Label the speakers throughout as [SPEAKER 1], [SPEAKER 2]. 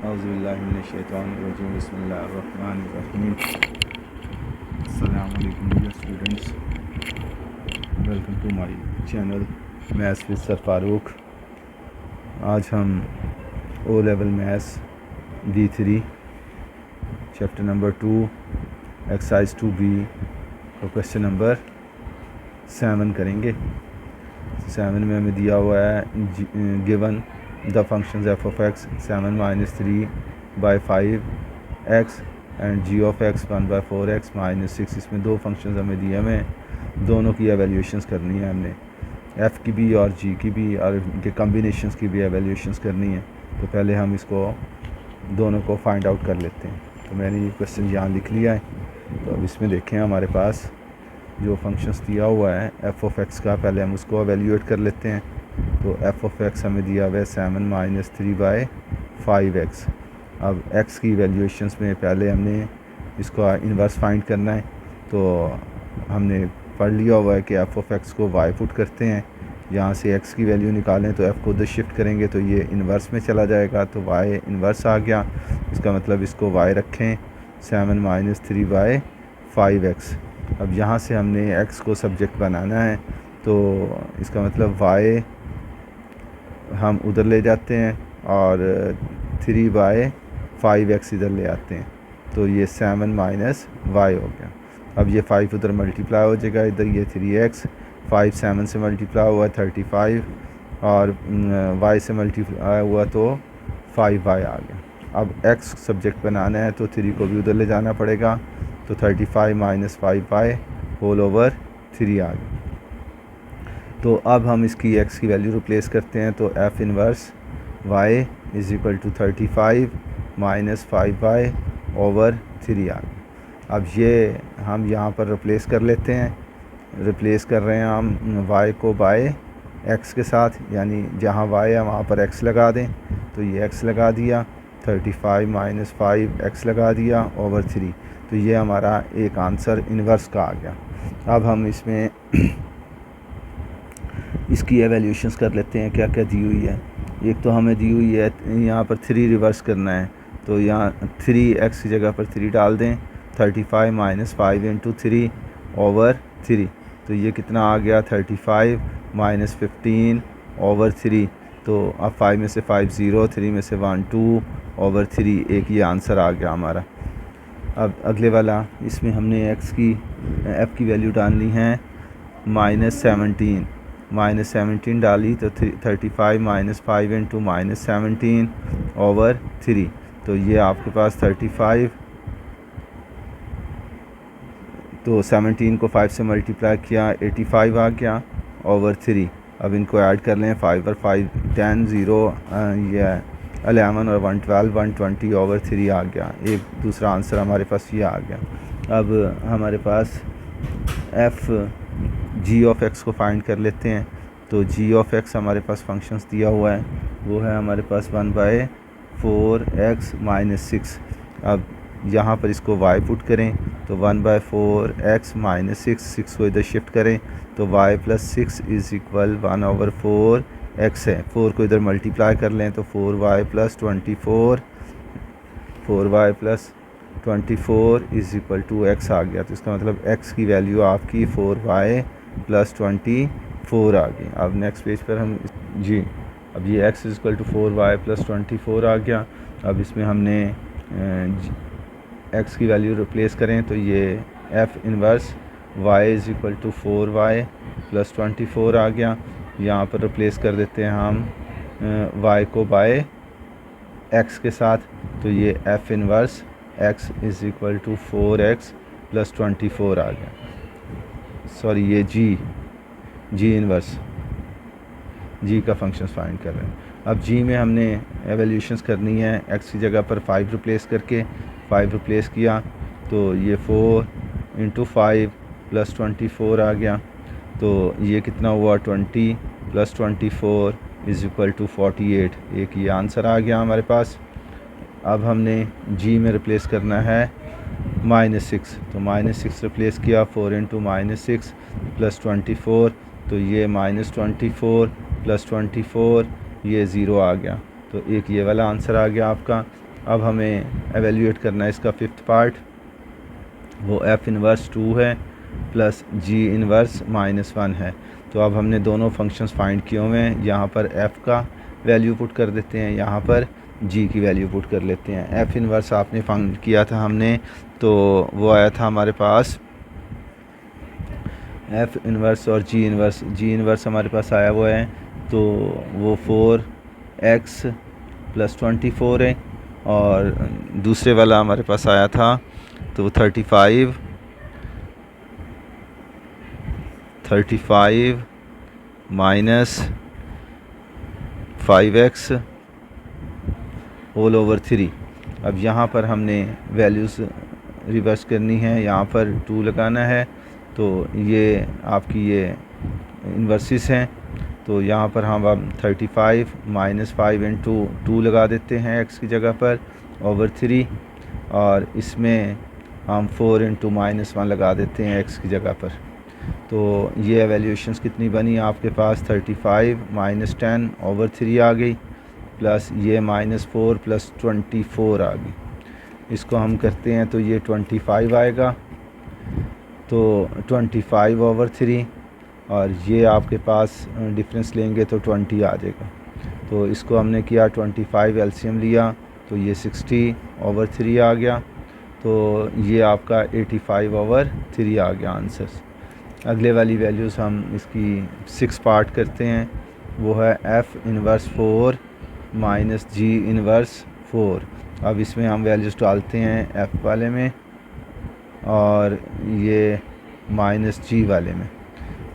[SPEAKER 1] औज़ुबिल्लाहिमिनश्शैतानिर्रजीम बिस्मिल्लाहिर्रहमानिर्रहीम। अस्सलामु अलैकुम dear students, welcome to my channel maths with sir Farooq. आज हम O level maths D3 chapter number 2 exercise 2B को क्वेश्चन नंबर 7 करेंगे। 7 में हमें दिया हुआ है given the functions f of x 7 minus 3 by 5x and g of x 1 by 4x minus 6। इसमें दो फंक्शंस हमें दिए, हमें दोनों की एवेल्यूशंस करनी है। हमने f की भी और g की भी और इनके कम्बिनेशंस की भी एवेल्यूशंस करनी है। तो पहले हम इसको दोनों को फाइंड आउट कर लेते हैं। तो मैंने ये क्वेश्चन यहाँ लिख लिया है। तो अब इसमें देखें हमारे पास जो फंक्शंस दिया हुआ है f of x का, पहले हम उसको एवेल्यूएट कर लेते हैं। तो f of x हमें दिया हुआ है 7 minus 3 by 5x। अब x की वैल्यूएशंस में पहले हमने इसका इन्वर्स फाइंड करना है। तो हमने पढ़ लिया हुआ है कि f of x को y पुट करते हैं, यहाँ से x की वैल्यू निकालें तो f को उधर शिफ्ट करेंगे तो ये इन्वर्स में चला जाएगा, तो y इन्वर्स आ गया। इसका मतलब इसको y रखें 7 minus 3 by 5x। अब यहाँ से हमने x को सब्जेक्ट बनाना है, तो इसका मतलब y हम उधर ले जाते हैं और 3 by 5x इधर ले आते हैं, तो ये 7 minus y हो गया। अब ये 5 उधर मल्टीप्लाई हो जाएगा, इधर ये 3x, 5 7 से मल्टीप्लाई हुआ 35 और y से मल्टीप्लाई हुआ तो 5y आ गया। अब x सब्जेक्ट बनाना है तो 3 को भी उधर ले जाना पड़ेगा, तो 35 minus 5y होल ओवर 3 आ गया। तो अब हम इसकी x की वैल्यू रिप्लेस करते हैं, तो f inverse y is equal to 35 minus 5y over 3 आ गया। अब ये हम यहाँ पर रिप्लेस कर लेते हैं। रिप्लेस कर रहे हैं हम y को बाय x के साथ, यानी जहाँ y है वहाँ पर x लगा दें, तो ये x लगा दिया, 35 माइनस 5x लगा दिया ओवर 3। तो ये हमारा एक आंसर इन्वर्स का आ गया। अब हम इसमें इसकी एवेल्यूशंस कर लेते हैं, क्या क्या दी हुई है। एक तो हमें दी हुई है यहाँ पर 3 रिवर्स करना है, तो यहाँ 3x की जगह पर 3 डाल दें, 35 माइनस 5 इंटू 3 ओवर 3। तो ये कितना आ गया 35 माइनस 15 ओवर 3। तो अब 5 में से 5 0, 3 में से 1 2 ओवर 3, एक ये आंसर आ गया हमारा। अब अगले वाला, इसमें हमने f की वैल्यू डालनी है -17 डाली, तो 35 माइनस 5 इंटू -17 ओवर 3। तो ये आपके पास 35, तो 17 को 5 से मल्टीप्लाई किया 85 आ गया ओवर 3। अब इनको ऐड कर लें, 5 और 5 10 0, ये 11 और 1 12 120 ओवर 3 आ गया। एक दूसरा आंसर हमारे पास ये आ गया। अब हमारे पास g ऑफ x को फाइंड कर लेते हैं। तो g ऑफ x हमारे पास फंक्शंस दिया हुआ है, वो है हमारे पास 1 by 4x माइनस 6। अब यहाँ पर इसको y पुट करें, तो 1 by 4x माइनस 6 को इधर शिफ्ट करें, तो y plus 6 is equal 1 over 4x है। 4 को इधर मल्टीप्लाई कर लें, तो 4y plus 24, 4y plus 24 is equal to x आ गया। तो इसका मतलब x की वैल्यू आपकी 4y प्लस 24 आ गई। अब नेक्स्ट पेज पर हम जी, अब ये x is equal to 4y plus 24 आ गया। अब इसमें हमने x की वैल्यू रिप्लेस करें, तो ये f inverse y is equal to 4y plus 24 आ गया। यहाँ पर रिप्लेस कर देते हैं हम y को बाय x के साथ, तो ये f inverse x is equal to 4x plus 24 आ गया। सॉरी, ये g इनवर्स g का फंक्शन फाइंड कर रहे हैं। अब g में हमने एवोल्यूशंस करनी है, x की जगह पर 5 रिप्लेस करके 5 रिप्लेस किया, तो ये 4 इंटू 5 प्लस 24 आ गया। तो ये कितना हुआ 20 प्लस 24 इज़ इक्वल टू 48। एक ये आंसर आ गया हमारे पास। अब हमने g में रिप्लेस करना है -6, तो -6 रिप्लेस किया, 4 इंटू -6 प्लस 24, तो ये -24 प्लस 24, ये 0 आ गया। तो एक ये वाला आंसर आ गया आपका। अब हमें एवेल्यूएट करना है इसका फिफ्थ पार्ट, वो एफ़ इन्वर्स 2 है प्लस जी इन्वर्स -1 है। तो अब हमने दोनों फंक्शंस फाइंड किए हुए हैं, यहाँ पर एफ़ का वैल्यू पुट कर देते हैं, यहाँ पर जी की वैल्यू पुट कर लेते हैं। एफ़ इन्वर्स आपने फाइंड किया था हमने, तो वो आया था हमारे पास एफ़ इन्वर्स और जी इन्वर्स हमारे पास आया हुआ है, तो वो 4x + 24 है, और दूसरे वाला हमारे पास आया था तो वो 35 -5x होल ओवर 3। अब यहाँ पर हमने वैल्यूज़ रिवर्स करनी है, यहाँ पर 2 लगाना है, तो ये आपकी ये इन्वर्सिस हैं, तो यहाँ पर हम अब 35 -5 × 2 लगा देते हैं x की जगह पर ओवर 3, और इसमें हम 4 × -1 लगा देते हैं x की जगह पर। तो ये एवेल्यूशंस कितनी बनी आपके पास, 35 -10 ओवर 3 आ गई, प्लस ये -4 + 24 आ गई। इसको हम करते हैं तो ये 25 आएगा, तो 25 ओवर 3, और ये आपके पास डिफरेंस लेंगे तो 20 आ जाएगा। तो इसको हमने किया 25 एलसीएम लिया, तो ये 60 ओवर 3 आ गया, तो ये आपका 85 ओवर 3 आ गया आंसर। अगले वाली वैल्यूज़ हम इसकी 6 पार्ट करते हैं, वो है एफ़ इन्वर्स 4 माइनस जी इन्वर्स 4। अब इसमें हम वैल्यूज़ डालते हैं एफ़ वाले में और ये -g वाले में।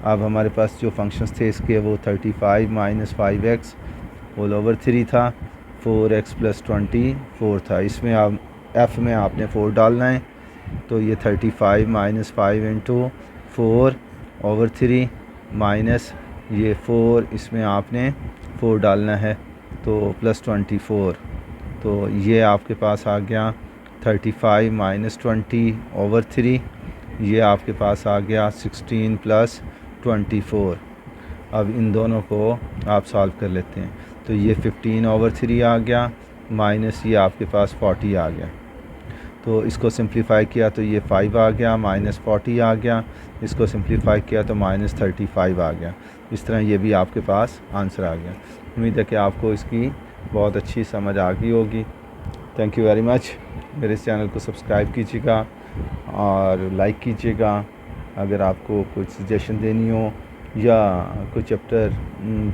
[SPEAKER 1] अब हमारे पास जो फंक्शंस थे इसके वो 35 -5x होल ओवर 3 था, 4x + 24 था। इसमें आप f में आपने 4 डालना है, तो ये 35 -5 × 4 ओवर 3 माइनस ये 4, इसमें आपने 4 डालना है, तो +24, तो ये आपके पास आ गया 35 - 20 ओवर 3, ये आपके पास आ गया 16 + 24। अब इन दोनों को आप सॉल्व कर लेते हैं, तो ये 15 ओवर 3 आ गया, माइनस ये आपके पास 40 आ गया। तो इसको सिंप्लीफाई किया तो ये 5 आ गया, -40 आ गया, इसको सिंप्लीफाई किया तो -35 आ गया। इस तरह ये भी आपके पास आंसर आ गया। उम्मीद है कि आपको इसकी बहुत अच्छी समझ आ गई होगी। Thank you very much. मेरे इस चैनल को सब्सक्राइब कीजिएगा और लाइक कीजिएगा। अगर आपको कुछ सजेशन देनी हो या कोई चैप्टर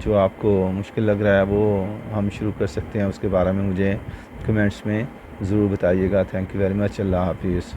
[SPEAKER 1] जो आपको मुश्किल लग रहा है वो हम शुरू कर सकते हैं, उसके बारे में मुझे कमेंट्स में ज़रूर बताइएगा। Thank you very much. अल्लाह हाफिज़।